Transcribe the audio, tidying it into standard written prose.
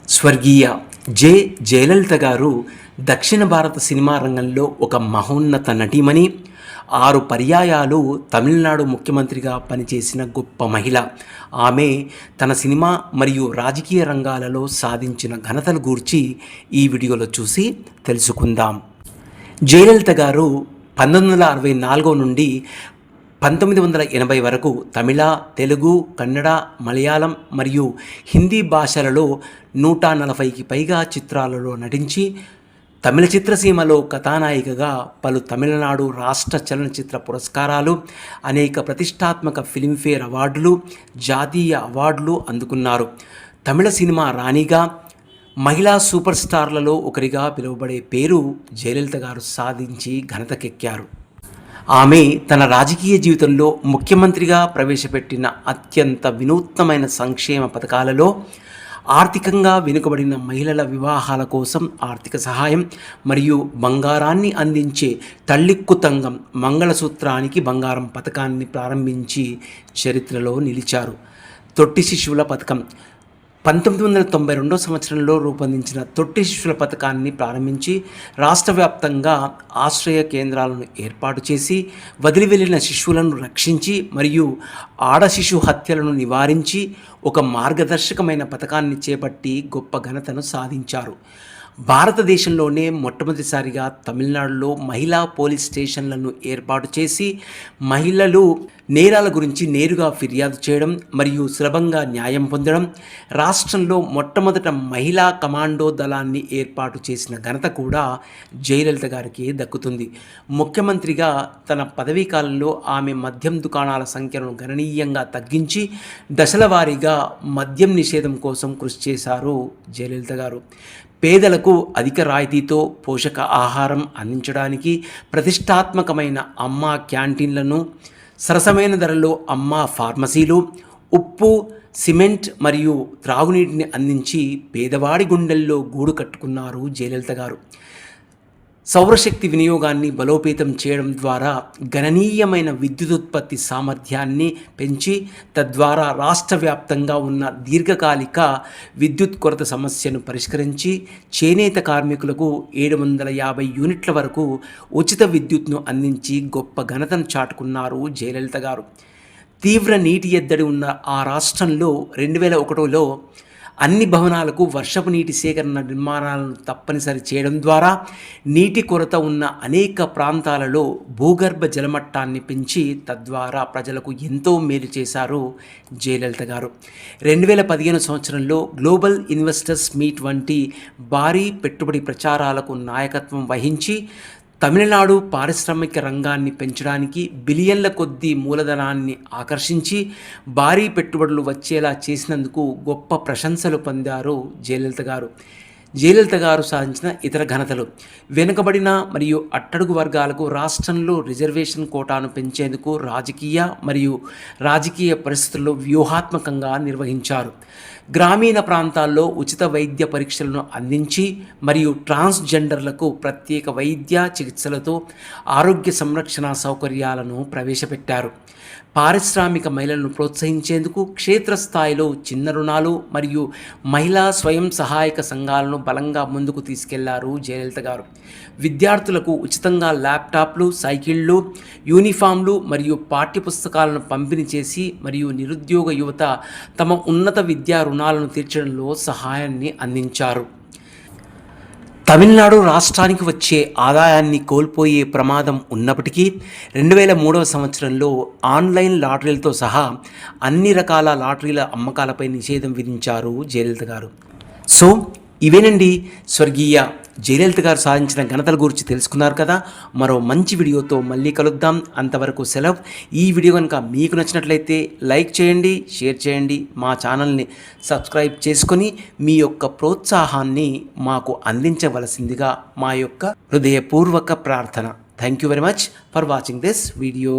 స్వర్గీయ జె జయలలిత గారు దక్షిణ భారత సినిమా రంగంలో ఒక మహోన్నత నటీమణి. 6 పర్యాయాలు తమిళనాడు ముఖ్యమంత్రిగా పనిచేసిన గొప్ప మహిళ. ఆమె తన సినిమా మరియు రాజకీయ రంగాలలో సాధించిన ఘనతలు గూర్చి ఈ వీడియోలో చూసి తెలుసుకుందాం. జయలలిత గారు 1964 నుండి 1980 వరకు తమిళ, తెలుగు, కన్నడ, మలయాళం మరియు హిందీ భాషలలో 140కి పైగా చిత్రాలలో నటించి తమిళ చిత్రసీమలో కథానాయికగా పలు తమిళనాడు రాష్ట్ర చలనచిత్ర పురస్కారాలు, అనేక ప్రతిష్టాత్మక ఫిల్మ్ఫేర్ అవార్డులు, జాతీయ అవార్డులు అందుకున్నారు. తమిళ సినిమా రాణిగా, మహిళా సూపర్ స్టార్లలో ఒకరిగా పిలువబడే పేరు జయలలిత గారు సాధించి ఘనతకెక్కారు. ఆమె తన రాజకీయ జీవితంలో ముఖ్యమంత్రిగా ప్రవేశపెట్టిన అత్యంత వినూత్నమైన సంక్షేమ పథకాలలో ఆర్థికంగా వెనుకబడిన మహిళల వివాహాల కోసం ఆర్థిక సహాయం మరియు బంగారాన్ని అందించే తల్లిక్కు తంగం మంగళసూత్రానికి బంగారం పథకాన్ని ప్రారంభించి చరిత్రలో నిలిచారు. తొట్టి శిశువుల పథకం 1992 సంవత్సరంలో రూపొందించిన తొట్టి శిశువుల పథకాన్ని ప్రారంభించి రాష్ట్ర వ్యాప్తంగా ఆశ్రయ కేంద్రాలను ఏర్పాటు చేసి వదిలి వెళ్ళిన శిశువులను రక్షించి మరియు ఆడ శిశు హత్యలను నివారించి ఒక మార్గదర్శకమైన పథకాన్ని చేపట్టి గొప్ప ఘనతను సాధించారు. భారతదేశంలోనే మొట్టమొదటిసారిగా తమిళనాడులో మహిళా పోలీస్ స్టేషన్లను ఏర్పాటు చేసి మహిళలు నేరాల గురించి నేరుగా ఫిర్యాదు చేయడం మరియు సులభంగా న్యాయం పొందడం, రాష్ట్రంలో మొట్టమొదట మహిళా కమాండో దళాన్ని ఏర్పాటు చేసిన ఘనత కూడా జయలలిత గారికి దక్కుతుంది. ముఖ్యమంత్రిగా తన పదవీ కాలంలో ఆమె మద్యం దుకాణాల సంఖ్యను గణనీయంగా తగ్గించి దశల వారీగా మద్యం నిషేధం కోసం కృషి చేశారు జయలలిత గారు. పేదలకు అధిక రాయితీతో పోషక ఆహారం అందించడానికి ప్రతిష్టాత్మకమైన అమ్మ క్యాంటీన్లను, సరసమైన ధరల్లో అమ్మ ఫార్మసీలు, ఉప్పు, సిమెంట్ మరియు త్రాగునీటిని అందించి పేదవాడి గుండెల్లో గూడు కట్టుకున్నారు జయలలిత గారు. సౌరశక్తి వినియోగాన్ని బలోపేతం చేయడం ద్వారా గణనీయమైన విద్యుదుత్పత్తి సామర్థ్యాన్ని పెంచి తద్వారా రాష్ట్ర వ్యాప్తంగా ఉన్న దీర్ఘకాలిక విద్యుత్ కొరత సమస్యను పరిష్కరించి చేనేత కార్మికులకు 750 యూనిట్ల వరకు ఉచిత విద్యుత్ను అందించి గొప్ప ఘనతను చాటుకున్నారు జయలలిత గారు. తీవ్ర నీటి ఎద్దడి ఉన్న ఆ రాష్ట్రంలో 2001లో అన్ని భవనాలకు వర్షపు నీటి సేకరణ నిర్మాణాలను తప్పనిసరి చేయడం ద్వారా నీటి కొరత ఉన్న అనేక ప్రాంతాలలో భూగర్భ జలమట్టాన్ని పెంచి తద్వారా ప్రజలకు ఎంతో మేలు చేశారు జయలలిత గారు. 2015 సంవత్సరంలో గ్లోబల్ ఇన్వెస్టర్స్ మీట్ వంటి భారీ పెట్టుబడి ప్రచారాలకు నాయకత్వం వహించి తమిళనాడు పారిశ్రామిక రంగాన్ని పెంచడానికి బిలియన్ల కొద్దీ మూలధనాన్ని ఆకర్షించి భారీ పెట్టుబడులు వచ్చేలా చేసినందుకు గొప్ప ప్రశంసలు పొందారు జయలలిత గారు. జయలలిత గారు సాధించిన ఇతర ఘనతలు: వెనుకబడిన మరియు అట్టడుగు వర్గాలకు రాష్ట్రంలో రిజర్వేషన్ కోటాను పెంచేందుకు రాజకీయ పరిస్థితుల్లో వ్యూహాత్మకంగా నిర్వహించారు. గ్రామీణ ప్రాంతాల్లో ఉచిత వైద్య పరీక్షలను అందించి మరియు ట్రాన్స్జెండర్లకు ప్రత్యేక వైద్య చికిత్సలతో ఆరోగ్య సంరక్షణ సౌకర్యాలను ప్రవేశపెట్టారు. పారిశ్రామిక మహిళలను ప్రోత్సహించేందుకు క్షేత్రస్థాయిలో చిన్న రుణాలు మరియు మహిళా స్వయం సహాయక సంఘాలను బలంగా ముందుకు తీసుకెళ్లారు జయలలిత గారు. విద్యార్థులకు ఉచితంగా ల్యాప్టాప్లు, సైకిళ్ళు, యూనిఫామ్లు మరియు పాఠ్యపుస్తకాలను పంపిణీ చేసి మరియు నిరుద్యోగ యువత తమ ఉన్నత విద్యా రుణాలను తీర్చడంలో సహాయాన్ని అందించారు. తమిళనాడు రాష్ట్రానికి వచ్చే ఆదాయాన్ని కోల్పోయే ప్రమాదం ఉన్నప్పటికీ 2003 సంవత్సరంలో ఆన్లైన్ లాటరీలతో సహా అన్ని రకాల లాటరీల అమ్మకాలపై నిషేధం విధించారు జయలలిత గారు. సో ఇవేనండి స్వర్గీయ జయలలిత గారు సాధించిన ఘనతల గురించి తెలుసుకున్నారు కదా. మరో మంచి వీడియోతో మళ్ళీ కలుద్దాం. అంతవరకు సెలవు. ఈ వీడియో కనుక మీకు నచ్చినట్లయితే లైక్ చేయండి, షేర్ చేయండి, మా ఛానల్ని సబ్స్క్రైబ్ చేసుకొని మీ యొక్క ప్రోత్సాహాన్ని మాకు అందించవలసిందిగా మా యొక్క హృదయపూర్వక ప్రార్థన. Thank you very much for watching this video.